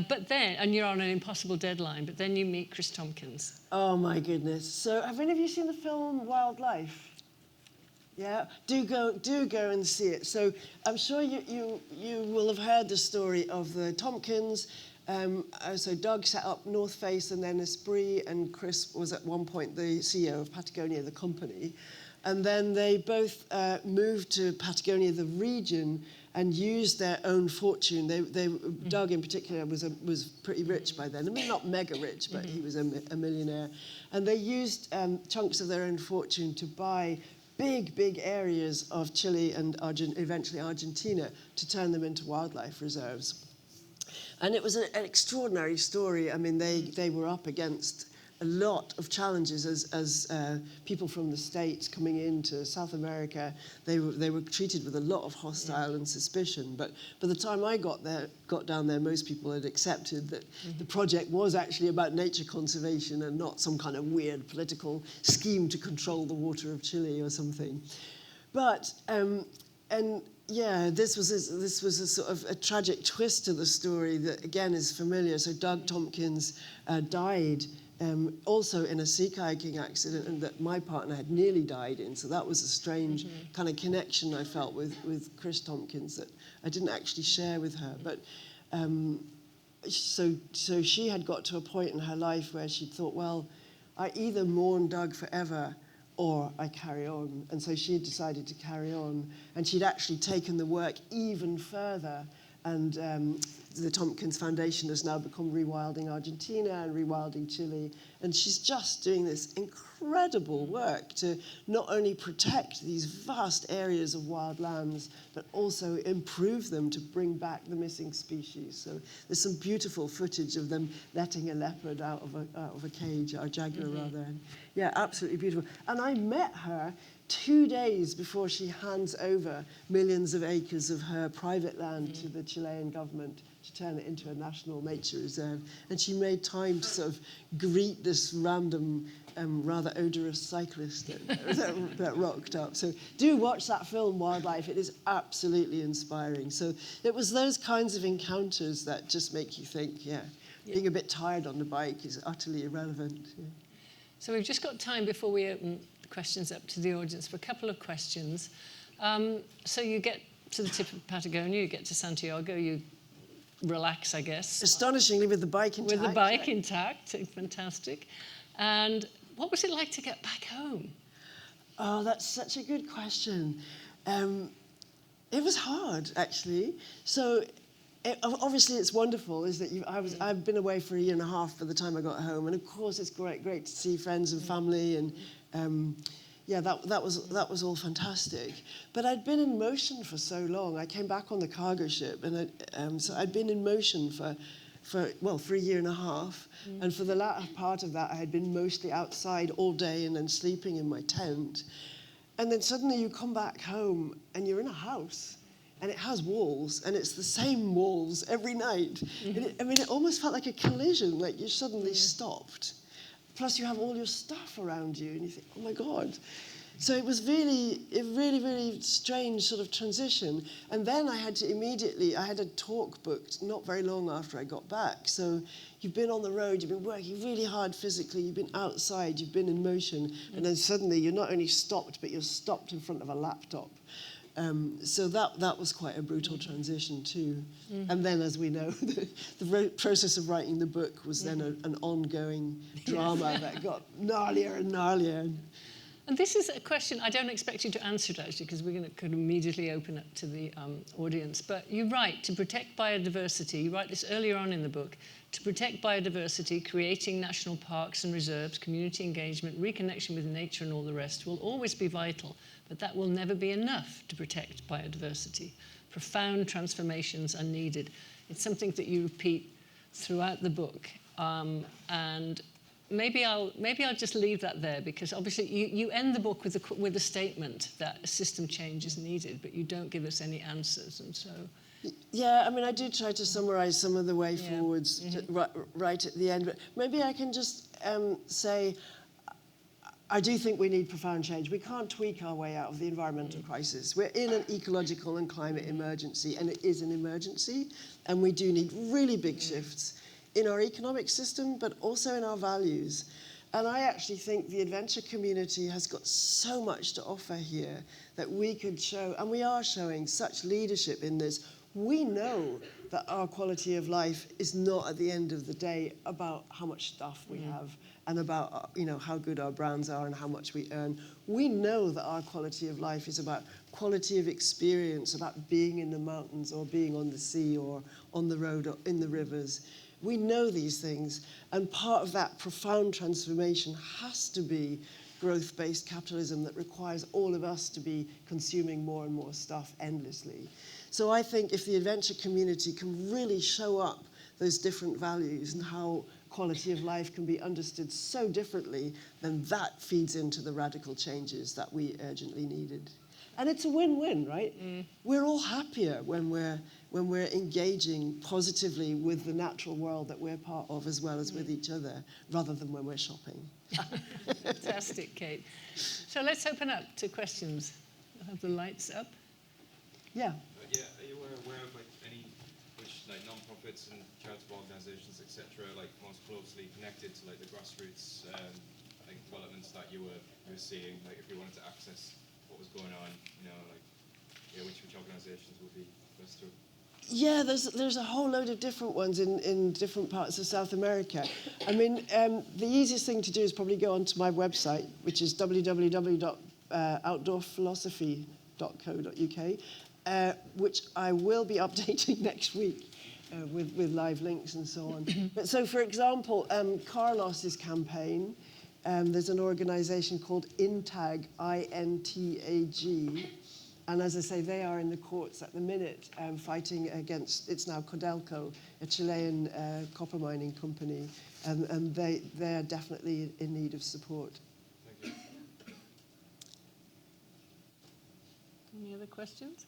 But then, and you're on an impossible deadline, but then you meet Chris Tompkins. Oh my goodness. So have any of you seen the film Wildlife? Yeah, do go and see it. So I'm sure you will have heard the story of the Tompkins. So Doug set up North Face and then Esprit, and Chris was at one point the CEO of Patagonia, the company. And then they both moved to Patagonia, the region, and used their own fortune. Doug in particular was pretty rich by then. I mean, not mega rich, but he was a millionaire. And they used chunks of their own fortune to buy big areas of Chile and eventually Argentina to turn them into wildlife reserves. And it was an extraordinary story. I mean, they were up against a lot of challenges as people from the States coming into South America. They were treated with a lot of hostile and suspicion. But by the time I got down there, most people had accepted that the project was actually about nature conservation and not some kind of weird political scheme to control the water of Chile or something. But yeah, this was a sort of a tragic twist to the story that again is familiar. So Doug Tompkins died. Also in a sea kayaking accident, and that my partner had nearly died in. So that was a strange kind of connection I felt with Chris Tompkins that I didn't actually share with her. But so she had got to a point in her life where she thought, well, I either mourn Doug forever or I carry on. And so she had decided to carry on. And she'd actually taken the work even further. And the Tompkins Foundation has now become Rewilding Argentina and Rewilding Chile. And she's just doing this incredible work to not only protect these vast areas of wild lands, but also improve them to bring back the missing species. So there's some beautiful footage of them letting a leopard out of a cage, or a jaguar rather. And yeah, absolutely beautiful. And I met her 2 days before she hands over millions of acres of her private land to the Chilean government to turn it into a national nature reserve. And she made time to sort of greet this random, rather odorous cyclist that rocked up. So do watch that film, Wildlife. It is absolutely inspiring. So it was those kinds of encounters that just make you think, being a bit tired on the bike is utterly irrelevant. Yeah. So we've just got time before we open questions up to the audience for a couple of questions. So you get to the tip of Patagonia, you get to Santiago, you relax, I guess. Astonishingly, with the bike intact. With the bike intact, fantastic. And what was it like to get back home? Oh, that's such a good question. It was hard, actually. So, obviously, it's wonderful. Is that I've been away for a year and a half by the time I got home, and of course, it's great to see friends and family, and yeah, that was all fantastic. But I'd been in motion for so long. I came back on the cargo ship, and so I'd been in motion for a year and a half, and for the latter part of that, I had been mostly outside all day and then sleeping in my tent. And then suddenly you come back home and you're in a house and it has walls and it's the same walls every night. And it almost felt like a collision, like you suddenly stopped. Plus you have all your stuff around you and you think, oh my God. So it was really strange sort of transition. And then I had a talk booked not very long after I got back. So you've been on the road, you've been working really hard physically, you've been outside, you've been in motion, and then suddenly you're not only stopped, but you're stopped in front of a laptop. So that was quite a brutal transition too. And then, as we know, the process of writing the book was then an ongoing drama that got gnarlier and gnarlier. And this is a question I don't expect you to answer it, actually, because we're going to immediately open up to the audience. But you write, to protect biodiversity, you write this earlier on in the book, to protect biodiversity, creating national parks and reserves, community engagement, reconnection with nature and all the rest will always be vital, but that will never be enough to protect biodiversity. Profound transformations are needed. It's something that you repeat throughout the book. And maybe I'll just leave that there, because obviously you end the book with a statement that a system change is needed, but you don't give us any answers, and so. Yeah, I mean, I do try to summarize some of the way forwards right at the end, but maybe I can just say, I do think we need profound change. We can't tweak our way out of the environmental crisis. We're in an ecological and climate emergency, and it is an emergency, and we do need really big shifts in our economic system, but also in our values. And I actually think the adventure community has got so much to offer here that we could show, and we are showing such leadership in this. We know that our quality of life is not at the end of the day about how much stuff we have and about how good our brands are and how much we earn. We know that our quality of life is about quality of experience, about being in the mountains or being on the sea or on the road or in the rivers. We know these things, and part of that profound transformation has to be growth-based capitalism that requires all of us to be consuming more and more stuff endlessly. So I think if the adventure community can really show up those different values and how quality of life can be understood so differently, then that feeds into the radical changes that we urgently needed. And it's a win-win, right? We're all happier when we're engaging positively with the natural world that we're part of, as well as with each other, rather than when we're shopping. Fantastic, Kate. So let's open up to questions. I'll have the lights up. Yeah. Are you aware of any which non-profits and charitable organisations, etc., most closely connected to the grassroots developments that you were seeing? If you wanted to access what was going on, which organisations would be best to? Yeah, there's a whole load of different ones in different parts of South America. I mean, the easiest thing to do is probably go onto my website, which is www.outdoorphilosophy.co.uk, which I will be updating next week with live links and so on. But so, for example, Carlos's campaign, there's an organisation called INTAG, INTAG, and as I say, they are in the courts at the minute fighting against, it's now Codelco, a Chilean copper mining company, and they are definitely in need of support. Thank you. Any other questions?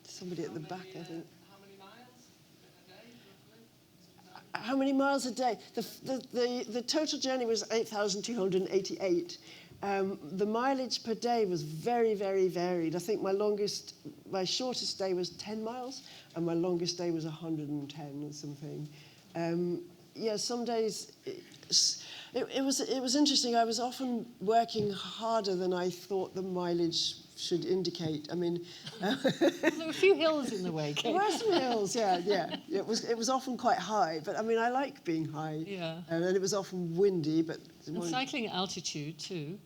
Somebody at the back, I think. How many miles a day, roughly? How many miles a day? The total journey was 8,288. The mileage per day was very, very varied. I think my shortest day was 10 miles, and my longest day was 110 or something. Some days it was interesting. I was often working harder than I thought the mileage should indicate. I mean, there were a few hills in the way, Kate. there were some hills, yeah. It was often quite high, but I mean, I like being high. Yeah. And it was often windy, but And cycling at altitude too.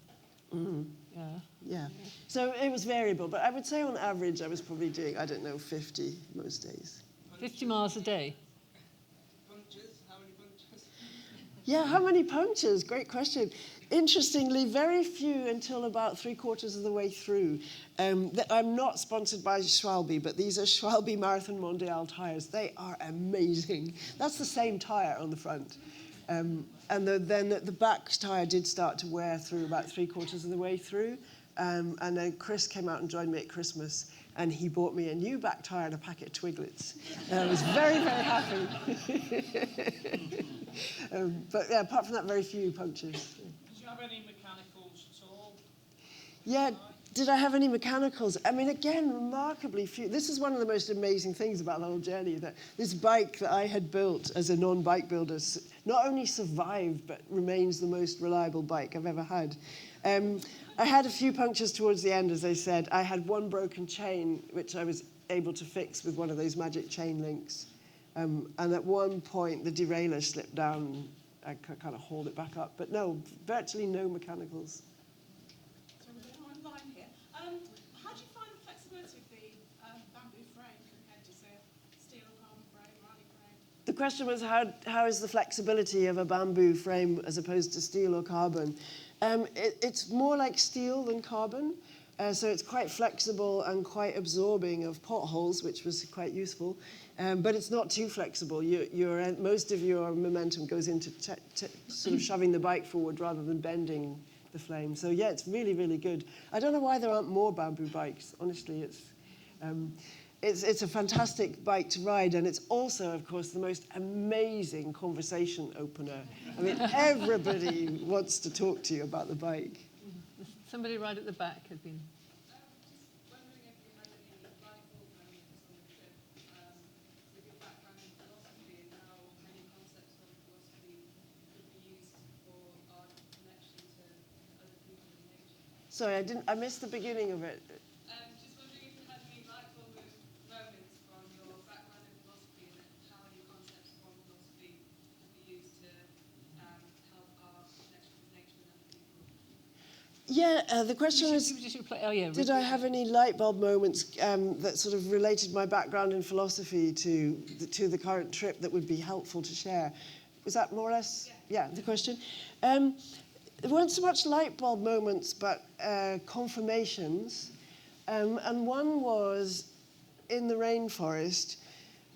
Yeah. Yeah. So it was variable, but I would say on average I was probably doing, I don't know, 50 most days. 50 miles a day. Punctures? How many punctures? Yeah, how many punctures? Great question. Interestingly, very few until about 3/4 of the way through. I'm not sponsored by Schwalbe, but these are Schwalbe Marathon Mondial tires. They are amazing. That's the same tire on the front. And then the back tire did start to wear through about 3/4 of the way through. And then Chris came out and joined me at Christmas, and he bought me a new back tire and a packet of Twiglets. And I was very, very happy. But yeah, apart from that, very few punctures. Did you have any mechanicals at all? Yeah, did I have any mechanicals? I mean, again, remarkably few. This is one of the most amazing things about the whole journey, that this bike that I had built as a non-bike builder not only survived, but remains the most reliable bike I've ever had. I had a few punctures towards the end, as I said. I had one broken chain, which I was able to fix with one of those magic chain links. And at one point, the derailleur slipped down. I could kind of hauled it back up. But no, virtually no mechanicals. So we're online here. How do you find the flexibility of the bamboo frame compared to, say, steel or carbon frame or any frame? The question was, how is the flexibility of a bamboo frame as opposed to steel or carbon? It's more like steel than carbon. So it's quite flexible and quite absorbing of potholes, which was quite useful. But it's not too flexible. Most of your momentum goes into sort of shoving the bike forward rather than bending the flame. So yeah, it's really, really good. I don't know why there aren't more bamboo bikes. Honestly, it's a fantastic bike to ride, and it's also, of course, the most amazing conversation opener. I mean, everybody wants to talk to you about the bike. Somebody right at the back had been. Just wondering if you had any light bulb moments on the trip with your background in philosophy and how many concepts from philosophy could be used for our connection to other people in nature. Sorry, I missed the beginning of it. Just wondering if you had any light bulb moments from your background in philosophy and how any concepts from philosophy could be used to help our connection with nature and other people. Yeah, the question was, did I have any light bulb moments that sort of related my background in philosophy to the current trip that would be helpful to share? Was that more or less, yeah the question? There weren't so much light bulb moments, but confirmations. And one was in the rainforest.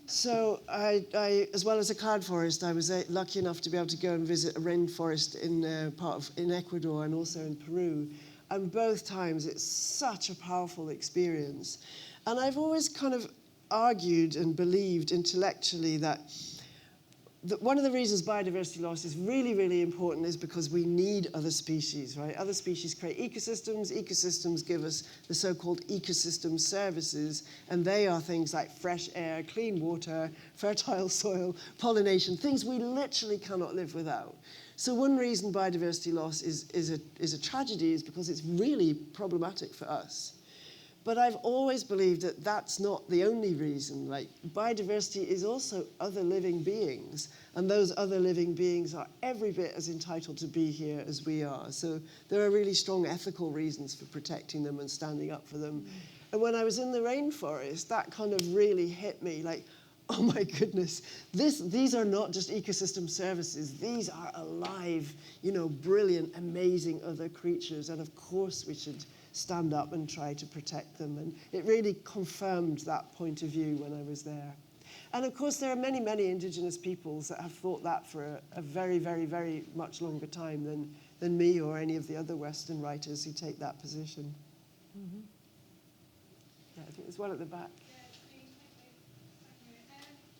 So I, as well as a cloud forest, I was lucky enough to be able to go and visit a rainforest in Ecuador and also in Peru. And both times it's such a powerful experience. And I've always kind of argued and believed intellectually that one of the reasons biodiversity loss is really, really important is because we need other species, right? Other species create ecosystems. Ecosystems give us the so-called ecosystem services, and they are things like fresh air, clean water, fertile soil, pollination, things we literally cannot live without. So one reason biodiversity loss is a tragedy is because it's really problematic for us. But I've always believed that that's not the only reason. Like, biodiversity is also other living beings, and those other living beings are every bit as entitled to be here as we are. So there are really strong ethical reasons for protecting them and standing up for them. And when I was in the rainforest, that kind of really hit me, like, oh my goodness, these are not just ecosystem services. These are alive, brilliant, amazing other creatures, and of course we should stand up and try to protect them. And it really confirmed that point of view when I was there. And of course, there are many, many indigenous peoples that have thought that for a very, very, very much longer time than me or any of the other Western writers who take that position. Mm-hmm. Yeah, I think there's one at the back.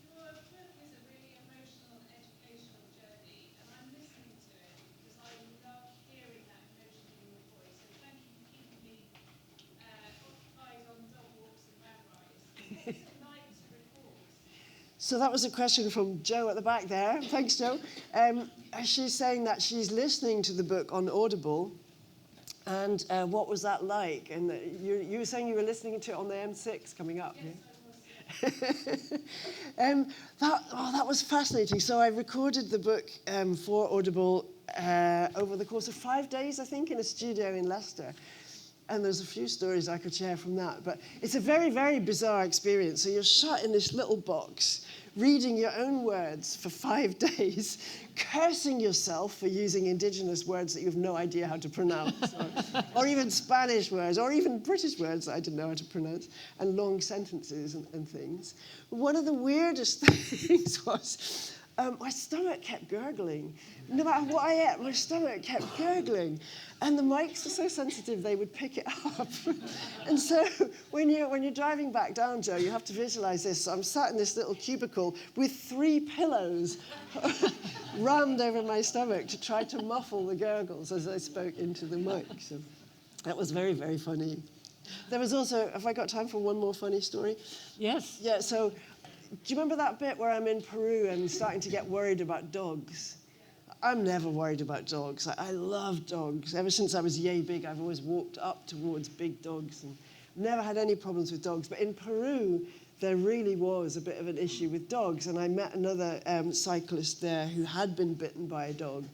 Your book is a really emotional and educational journey, and I'm listening to it because I love hearing that emotion in your voice. So thank you for keeping me occupied on dog walks and van rides. What's it like to record? So that was a question from Jo at the back there. Thanks, Jo. She's saying that she's listening to the book on Audible. And what was that like? And you were saying you were listening to it on the M6 coming up. Yes, yeah? That was fascinating. So I recorded the book for Audible over the course of 5 days, I think, in a studio in Leicester. And there's a few stories I could share from that. But it's a very, very bizarre experience. So you're shut in this little box, reading your own words for 5 days, cursing yourself for using indigenous words that you have no idea how to pronounce, or even Spanish words, or even British words that I didn't know how to pronounce, and long sentences and things. One of the weirdest things was my stomach kept gurgling. No matter what I ate, my stomach kept gurgling. And the mics are so sensitive, they would pick it up. And so when you're driving back down, Joe, you have to visualize this. So I'm sat in this little cubicle with 3 pillows rammed over my stomach to try to muffle the gurgles as I spoke into the mic. So that was very, very funny. There was also, have I got time for one more funny story? Yes. Yeah, so do you remember that bit where I'm in Peru and starting to get worried about dogs? I'm never worried about dogs. I love dogs. Ever since I was yay big, I've always walked up towards big dogs and never had any problems with dogs. But in Peru, there really was a bit of an issue with dogs. And I met another cyclist there who had been bitten by a dog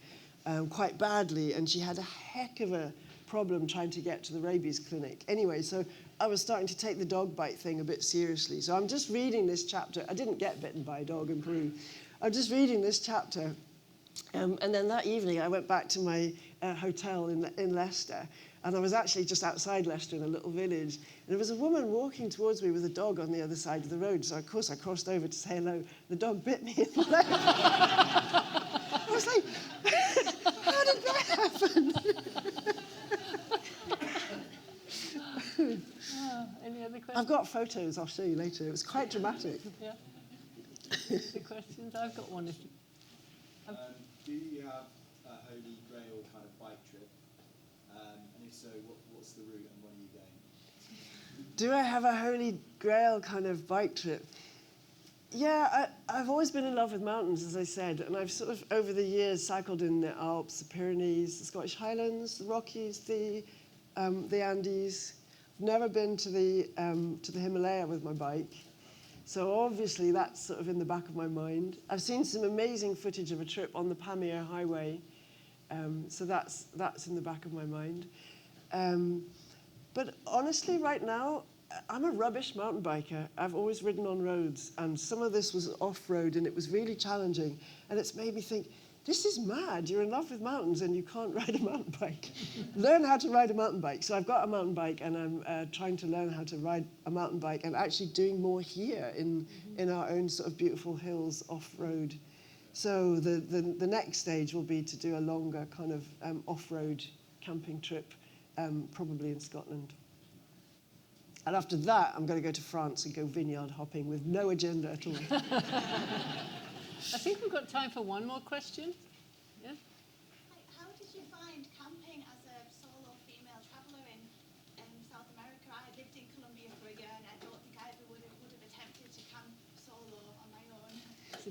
quite badly. And she had a heck of a problem trying to get to the rabies clinic. Anyway, so I was starting to take the dog bite thing a bit seriously. So I'm just reading this chapter. I didn't get bitten by a dog in Peru. I'm just reading this chapter. And then that evening, I went back to my hotel in Leicester. And I was actually just outside Leicester in a little village. And there was a woman walking towards me with a dog on the other side of the road. So, of course, I crossed over to say hello. The dog bit me in the leg. I was like, how did that happen? Any other questions? I've got photos I'll show you later. It was quite dramatic. Yeah. The questions? I've got one. Do you have a Holy Grail kind of bike trip? And if so, what's the route and when are you going? Do I have a Holy Grail kind of bike trip? Yeah, I've always been in love with mountains, as I said, and I've sort of, over the years, cycled in the Alps, the Pyrenees, the Scottish Highlands, the Rockies, the Andes. I've never been to the Himalaya with my bike. So obviously that's sort of in the back of my mind. I've seen some amazing footage of a trip on the Pamir Highway, so that's in the back of my mind. But honestly, right now, I'm a rubbish mountain biker. I've always ridden on roads, and some of this was off-road, and it was really challenging. And it's made me think, this is mad. You're in love with mountains, and you can't ride a mountain bike. Learn how to ride a mountain bike. So I've got a mountain bike, and I'm trying to learn how to ride a mountain bike, and actually doing more here in our own sort of beautiful hills off-road. So the next stage will be to do a longer kind of off-road camping trip, probably in Scotland. And after that, I'm going to go to France and go vineyard hopping with no agenda at all. I think we've got time for one more question. Yeah? How did you find camping as a solo female traveller in South America? I lived in Colombia for a year and I don't think I ever would have attempted to camp solo on my own.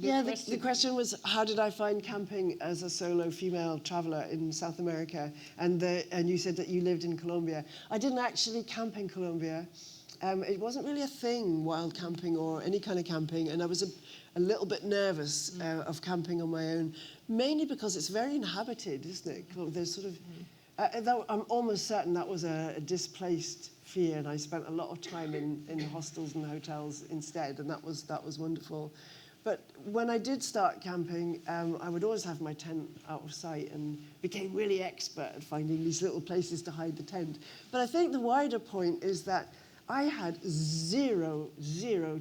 Yeah, the question was, how did I find camping as a solo female traveller in South America? And you said that you lived in Colombia. I didn't actually camp in Colombia. It wasn't really a thing, wild camping or any kind of camping, and I was a little bit nervous of camping on my own, mainly because it's very inhabited, isn't it? There's sort of, I'm almost certain that was a displaced fear, and I spent a lot of time in hostels and hotels instead, and that was wonderful. But when I did start camping, I would always have my tent out of sight and became really expert at finding these little places to hide the tent. But I think the wider point is that I had zero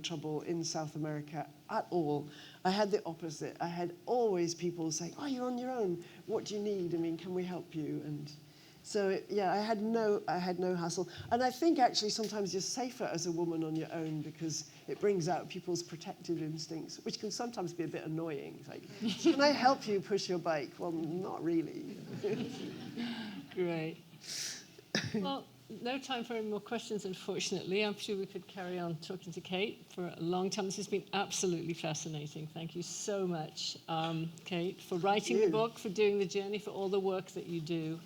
trouble in South America at all. I had the opposite. I had always people saying, "Oh, you're on your own. What do you need? I mean, can we help you?" And so, yeah, I had no hassle. And I think actually sometimes you're safer as a woman on your own because it brings out people's protective instincts, which can sometimes be a bit annoying. It's like, can I help you push your bike? Well, not really. Great. Well, no time for any more questions, unfortunately. I'm sure we could carry on talking to Kate for a long time. This has been absolutely fascinating. Thank you so much, Kate, for writing the book, for doing the journey, for all the work that you do.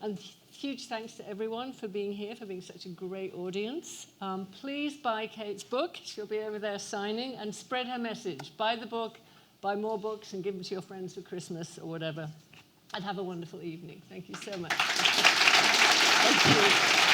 And huge thanks to everyone for being here, for being such a great audience. Please buy Kate's book. She'll be over there signing, and spread her message. Buy the book, buy more books and give them to your friends for Christmas or whatever. And have a wonderful evening. Thank you so much. Thank you.